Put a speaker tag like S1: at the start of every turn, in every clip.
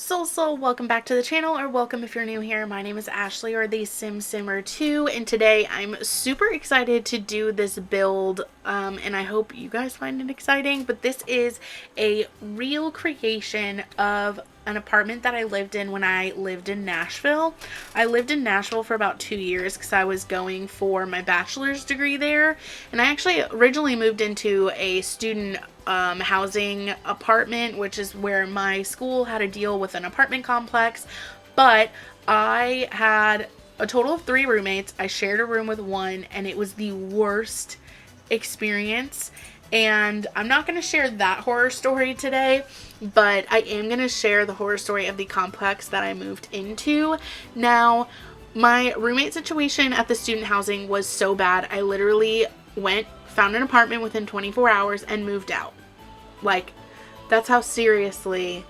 S1: Sul-Sul, welcome back to the channel, or welcome if you're new here. My name is Ashley, or the Sim Simmer 2, and today I'm super excited to do this build, and I hope you guys find it exciting. But this is a real creation of an apartment that I lived in when I lived in Nashville. I lived in Nashville for about 2 years because I was going for my bachelor's degree there, and I actually originally moved into a student housing apartment, which is where my school had a deal with an apartment complex. But I had a total of 3 roommates. I shared a room with one, and it was the worst experience. And I'm not going to share that horror story today, but I am going to share the horror story of the complex that I moved into. Now, my roommate situation at the student housing was so bad, I literally found an apartment within 24 hours and moved out. Like, that's how seriously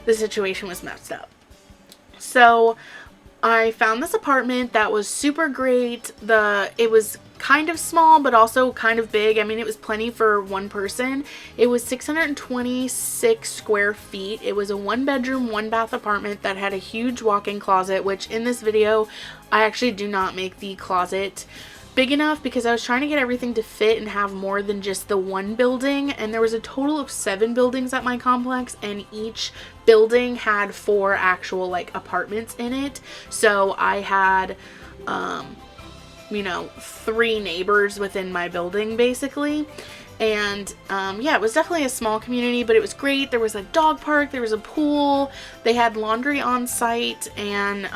S1: the situation was messed up. So I found this apartment that was super great. It was kind of small, but also kind of big. I mean, it was plenty for one person. It was 626 square feet. It was a 1-bedroom, 1-bath apartment that had a huge walk-in closet, which in this video, I actually do not make the closet big enough because I was trying to get everything to fit and have more than just the one building. And there was a total of 7 buildings at my complex, and each building had 4 actual like apartments in it. So I had 3 neighbors within my building basically. And yeah, it was definitely a small community, but it was great. There was a dog park, there was a pool, they had laundry on site, and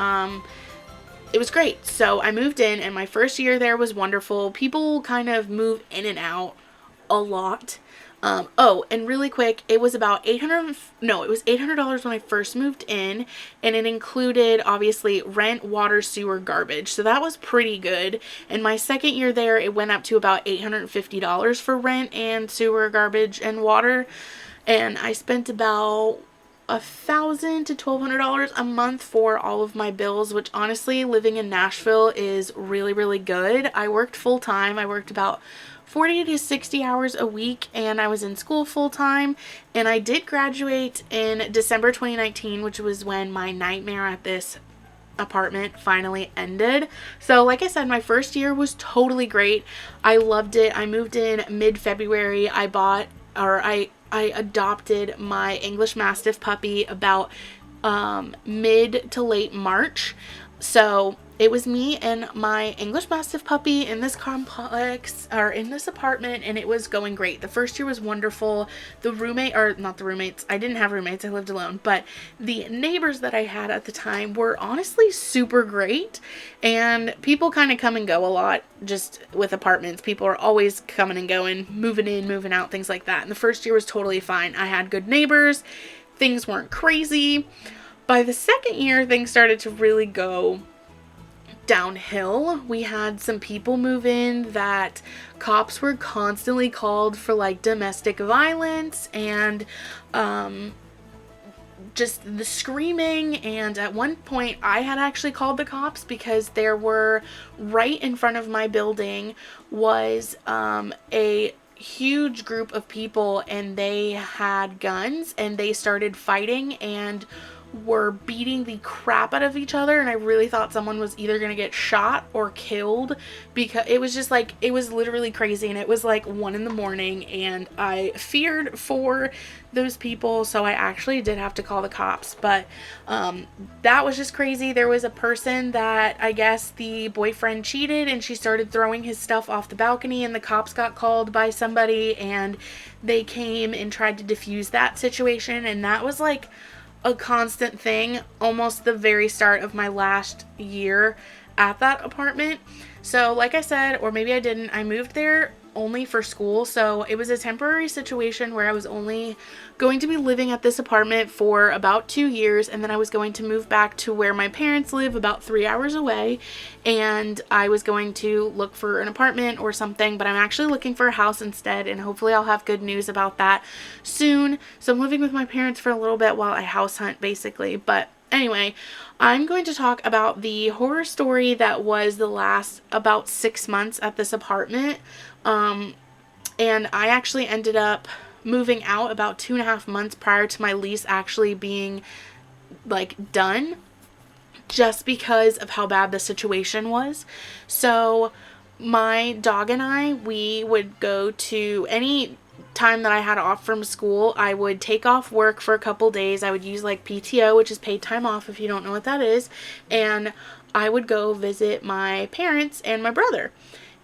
S1: it was great. So I moved in, and my first year there was wonderful. People kind of move in and out a lot. Oh, and really quick, it was about $800 when I first moved in, and it included obviously rent, water, sewer, garbage. So that was pretty good. And my second year there, it went up to about $850 for rent and sewer, garbage, and water. And I spent about $1,000 to $1,200 a month for all of my bills, which honestly, living in Nashville is really, really good. I worked full time. I worked about 40 to 60 hours a week, and I was in school full time. And I did graduate in December 2019, which was when my nightmare at this apartment finally ended. So like I said, my first year was totally great. I loved it. I moved in mid-February. I adopted my English Mastiff puppy about mid to late March. So it was me and my English Mastiff puppy in this complex, or in this apartment, and it was going great. The first year was wonderful. Not the roommates, I didn't have roommates, I lived alone, but the neighbors that I had at the time were honestly super great. And people kind of come and go a lot just with apartments. People are always coming and going, moving in, moving out, things like that. And the first year was totally fine. I had good neighbors. Things weren't crazy. By the second year, things started to really go downhill. We had some people move in that cops were constantly called for like domestic violence and just the screaming. And at one point I had actually called the cops because there were, right in front of my building was a huge group of people, and they had guns, and they started fighting and were beating the crap out of each other. And I really thought someone was either gonna get shot or killed, because it was just like, it was literally crazy. And it was like 1 a.m, and I feared for those people, so I actually did have to call the cops. But that was just crazy. There was a person that I guess the boyfriend cheated, and she started throwing his stuff off the balcony, and the cops got called by somebody, and they came and tried to defuse that situation. And that was like a constant thing almost the very start of my last year at that apartment. So like I said, or maybe I didn't, I moved there only for school. So it was a temporary situation where I was only going to be living at this apartment for about 2 years, and then I was going to move back to where my parents live about 3 hours away, and I was going to look for an apartment or something. But I'm actually looking for a house instead, and hopefully I'll have good news about that soon. So I'm living with my parents for a little bit while I house hunt basically. But anyway, I'm going to talk about the horror story that was the last about 6 months at this apartment. And I actually ended up moving out about 2.5 months prior to my lease actually being like done, just because of how bad the situation was. So my dog and I, we would go to any time that I had off from school. I would take off work for a couple days. I would use like PTO, which is paid time off if you don't know what that is, and I would go visit my parents and my brother.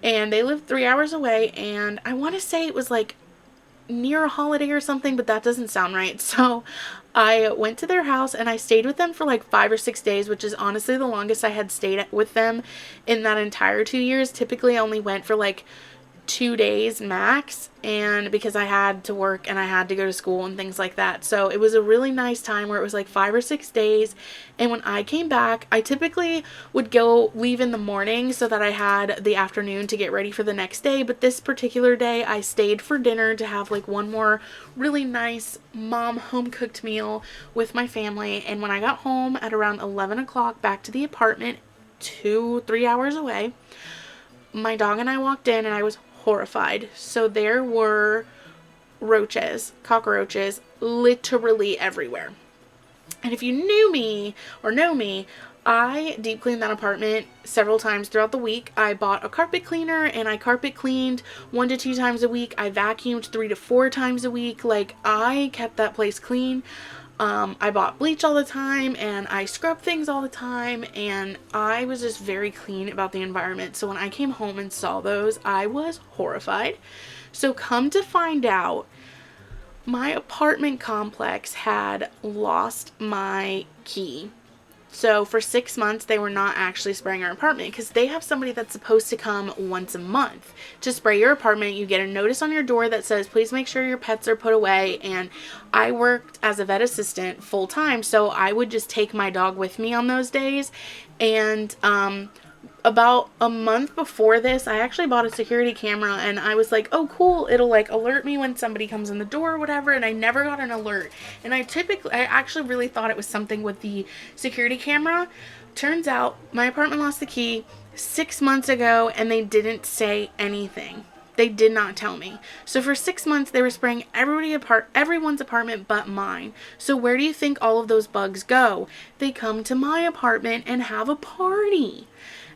S1: And they lived 3 hours away, and I want to say it was like near a holiday or something, but that doesn't sound right. So I went to their house and I stayed with them for like 5 or 6 days, which is honestly the longest I had stayed with them in that entire 2 years. Typically I only went for like 2 days max, and because I had to work and I had to go to school and things like that. So it was a really nice time where it was like 5 or 6 days. And when I came back, I typically would leave in the morning so that I had the afternoon to get ready for the next day. But this particular day I stayed for dinner to have like one more really nice mom home cooked meal with my family. And when I got home at around 11 o'clock back to the apartment, 2-3 hours away, my dog and I walked in and I was horrified. So there were cockroaches, literally everywhere. And if you knew me or know me, I deep cleaned that apartment several times throughout the week. I bought a carpet cleaner and I carpet cleaned 1 to 2 times a week. I vacuumed 3 to 4 times a week. Like, I kept that place clean. I bought bleach all the time and I scrubbed things all the time, and I was just very clean about the environment. So when I came home and saw those, I was horrified. So come to find out, my apartment complex had lost my key. So for 6 months, they were not actually spraying our apartment because they have somebody that's supposed to come once a month to spray your apartment. You get a notice on your door that says, please make sure your pets are put away. And I worked as a vet assistant full time, so I would just take my dog with me on those days. And about a month before this, I actually bought a security camera, and I was like, oh cool, it'll like alert me when somebody comes in the door or whatever, and I never got an alert. And I actually really thought it was something with the security camera. Turns out my apartment lost the key 6 months ago, and they didn't say anything. They did not tell me. So for 6 months, they were spraying everyone's apartment but mine. So where do you think all of those bugs go? They come to my apartment and have a party.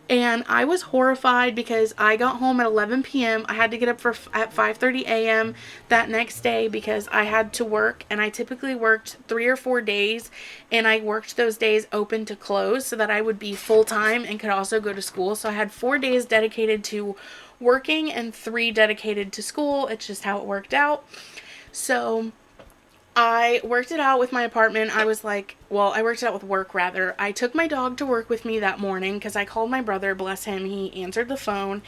S1: And I was horrified because I got home at 11 p.m. I had to get up at 5:30 a.m. that next day because I had to work, and I typically worked 3 or 4 days, and I worked those days open to close so that I would be full-time and could also go to school. So I had 4 days dedicated to working and 3 dedicated to school. It's just how it worked out. So I worked it out with my apartment. I worked it out with work rather. I took my dog to work with me that morning because I called my brother, bless him. He answered the phone,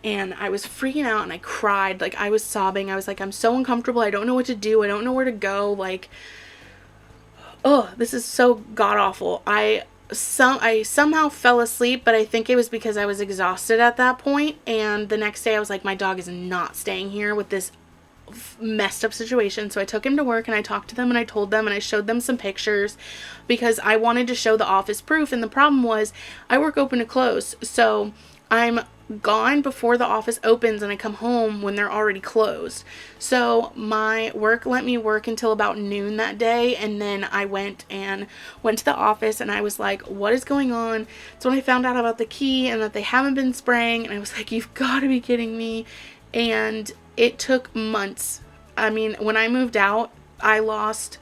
S1: and I was freaking out and I cried. Like, I was sobbing. I was like, I'm so uncomfortable. I don't know what to do. I don't know where to go. Like, oh, this is so god awful. I somehow fell asleep, but I think it was because I was exhausted at that point. And the next day I was like, my dog is not staying here with this messed up situation. So I took him to work and I talked to them and I told them and I showed them some pictures because I wanted to show the office proof. And the problem was I work open to close, so I'm gone before the office opens and I come home when they're already closed. So my work let me work until about noon that day, and then I went to the office and I was like, what is going on? So when I found out about the key and that they haven't been spraying, and I was like, you've got to be kidding me. And it took months. I mean, when I moved out, I lost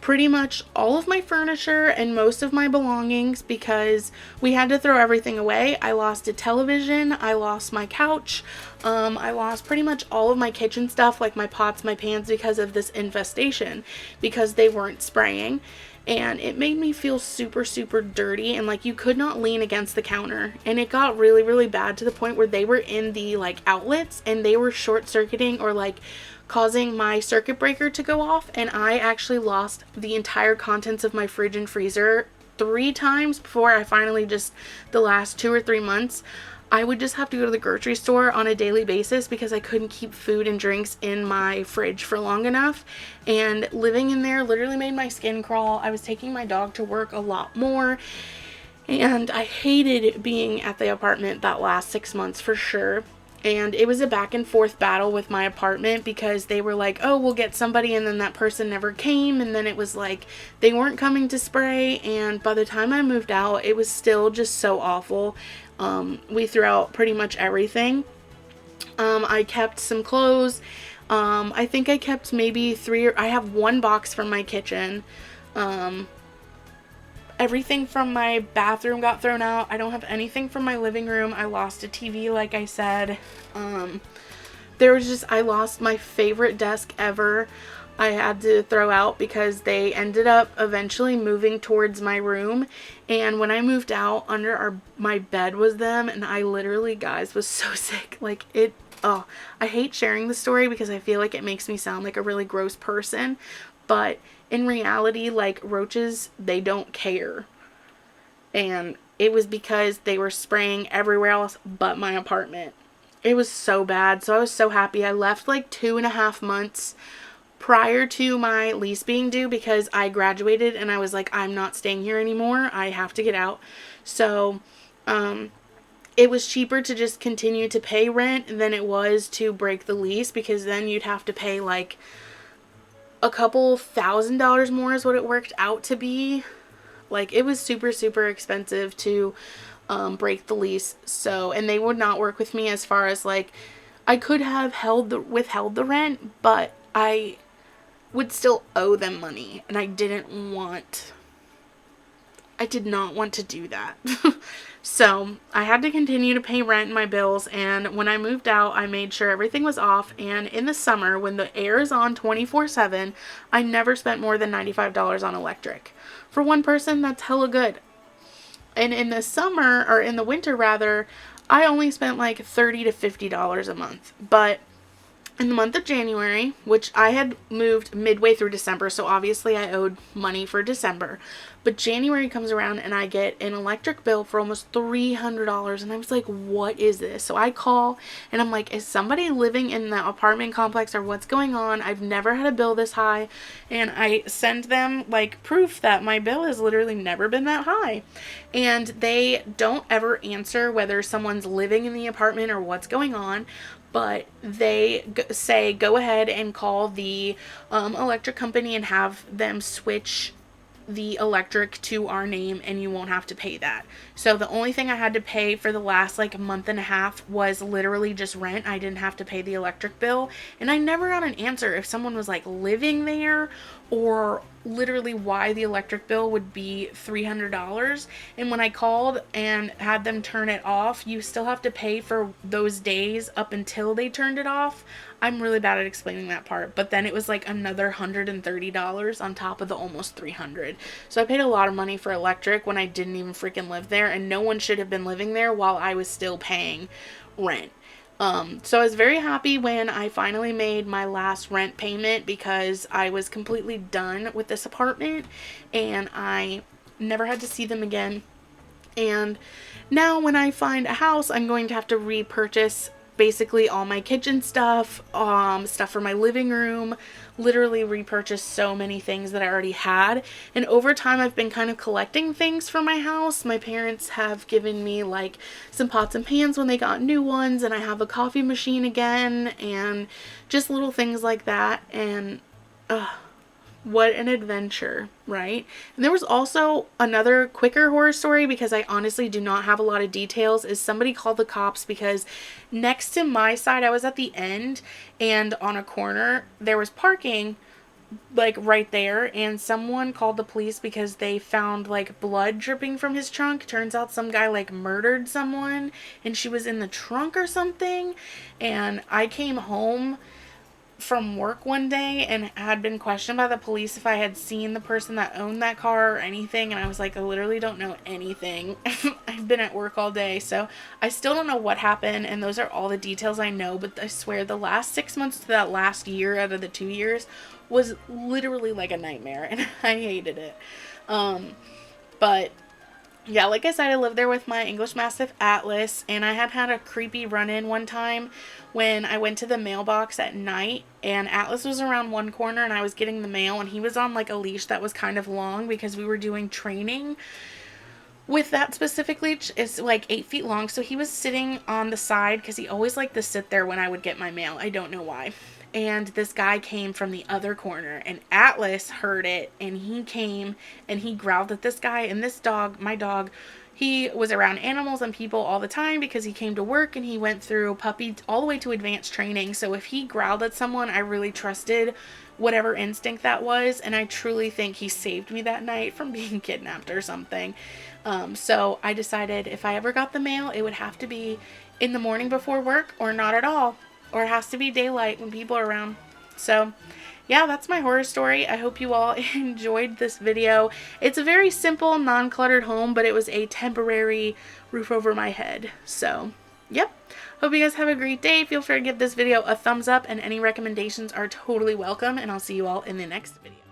S1: pretty much all of my furniture and most of my belongings because we had to throw everything away. I lost a television. I lost my couch. I lost pretty much all of my kitchen stuff, like my pots, my pans, because of this infestation, because they weren't spraying. And it made me feel super, super dirty, and like you could not lean against the counter. And it got really, really bad to the point where they were in the like outlets and they were short circuiting or like causing my circuit breaker to go off. And I actually lost the entire contents of my fridge and freezer 3 times before I finally just, the last 2 or 3 months, I would just have to go to the grocery store on a daily basis because I couldn't keep food and drinks in my fridge for long enough. And living in there literally made my skin crawl. I was taking my dog to work a lot more, and I hated being at the apartment that last 6 months for sure. And it was a back and forth battle with my apartment because they were like, oh, we'll get somebody, and then that person never came, and then it was like they weren't coming to spray, and by the time I moved out, it was still just so awful. We threw out pretty much everything. I kept some clothes. I think I kept maybe I have one box from my kitchen. Everything from my bathroom got thrown out. I don't have anything from my living room. I lost a TV, like I said. I lost my favorite desk ever. I had to throw out because they ended up eventually moving towards my room. And when I moved out, under my bed was them. And I literally, guys, was so sick. I hate sharing the story because I feel like it makes me sound like a really gross person. But in reality, like, roaches, they don't care. And it was because they were spraying everywhere else but my apartment. It was so bad. So I was so happy. I left like 2.5 months prior to my lease being due because I graduated and I was like, I'm not staying here anymore. I have to get out. So, it was cheaper to just continue to pay rent than it was to break the lease, because then you'd have to pay like a couple $1,000s more is what it worked out to be. Like, it was super, super expensive to break the lease. So, and they would not work with me as far as like, I could have withheld the rent, but I would still owe them money, and I did not want to do that. So I had to continue to pay rent and my bills, and when I moved out, I made sure everything was off. And in the summer, when the air is on 24/7, I never spent more than $95 on electric. For one person, that's hella good. And in the summer, or in the winter rather, I only spent like $30 to $50 a month. But in the month of January, which I had moved midway through December, so obviously I owed money for December, but January comes around and I get an electric bill for almost $300, and I was like, what is this? So I call and I'm like, is somebody living in the apartment complex, or what's going on? I've never had a bill this high. And I send them like proof that my bill has literally never been that high, and they don't ever answer whether someone's living in the apartment or what's going on. But they say, go ahead and call the electric company and have them switch the electric to our name, and you won't have to pay that. So the only thing I had to pay for the last like month and a half was literally just rent. I didn't have to pay the electric bill, and I never got an answer if someone was like living there, or literally why the electric bill would be $300. And when I called and had them turn it off, you still have to pay for those days up until they turned it off. I'm really bad at explaining that part, but then it was like another $130 on top of the almost $300. So I paid a lot of money for electric when I didn't even freaking live there, and no one should have been living there while I was still paying rent. So I was very happy when I finally made my last rent payment, because I was completely done with this apartment and I never had to see them again. And now when I find a house, I'm going to have to repurchase basically all my kitchen stuff, stuff for my living room, literally repurchase so many things that I already had. And over time, I've been kind of collecting things for my house. My parents have given me like some pots and pans when they got new ones, and I have a coffee machine again, and just little things like that. And what an adventure, right? And there was also another quicker horror story, because I honestly do not have a lot of details, is somebody called the cops because next to my side, I was at the end, and on a corner there was parking like right there, and someone called the police because they found like blood dripping from his trunk. Turns out some guy like murdered someone, and she was in the trunk or something. And I came home from work one day and had been questioned by the police if I had seen the person that owned that car or anything, and I was like, I literally don't know anything. I've been at work all day, so I still don't know what happened, and those are all the details I know. But I swear the last 6 months to that last year out of the 2 years was literally like a nightmare, and I hated it. But yeah, like I said, I lived there with my English Mastiff Atlas, and I had a creepy run-in one time when I went to the mailbox at night, and Atlas was around one corner and I was getting the mail, and he was on like a leash that was kind of long because we were doing training. with that specific leash, it's like 8 feet long. So he was sitting on the side because he always liked to sit there when I would get my mail. I don't know why. And this guy came from the other corner, and Atlas heard it, and he came and he growled at this guy. And this dog, my dog, he was around animals and people all the time because he came to work and he went through puppy all the way to advanced training. So if he growled at someone, I really trusted whatever instinct that was. And I truly think he saved me that night from being kidnapped or something. So I decided if I ever got the mail, it would have to be in the morning before work or not at all. Or it has to be daylight when people are around. So yeah, that's my horror story. I hope you all enjoyed this video. It's a very simple, non-cluttered home, but it was a temporary roof over my head. So, yep. Hope you guys have a great day. Feel free to give this video a thumbs up, and any recommendations are totally welcome, and I'll see you all in the next video.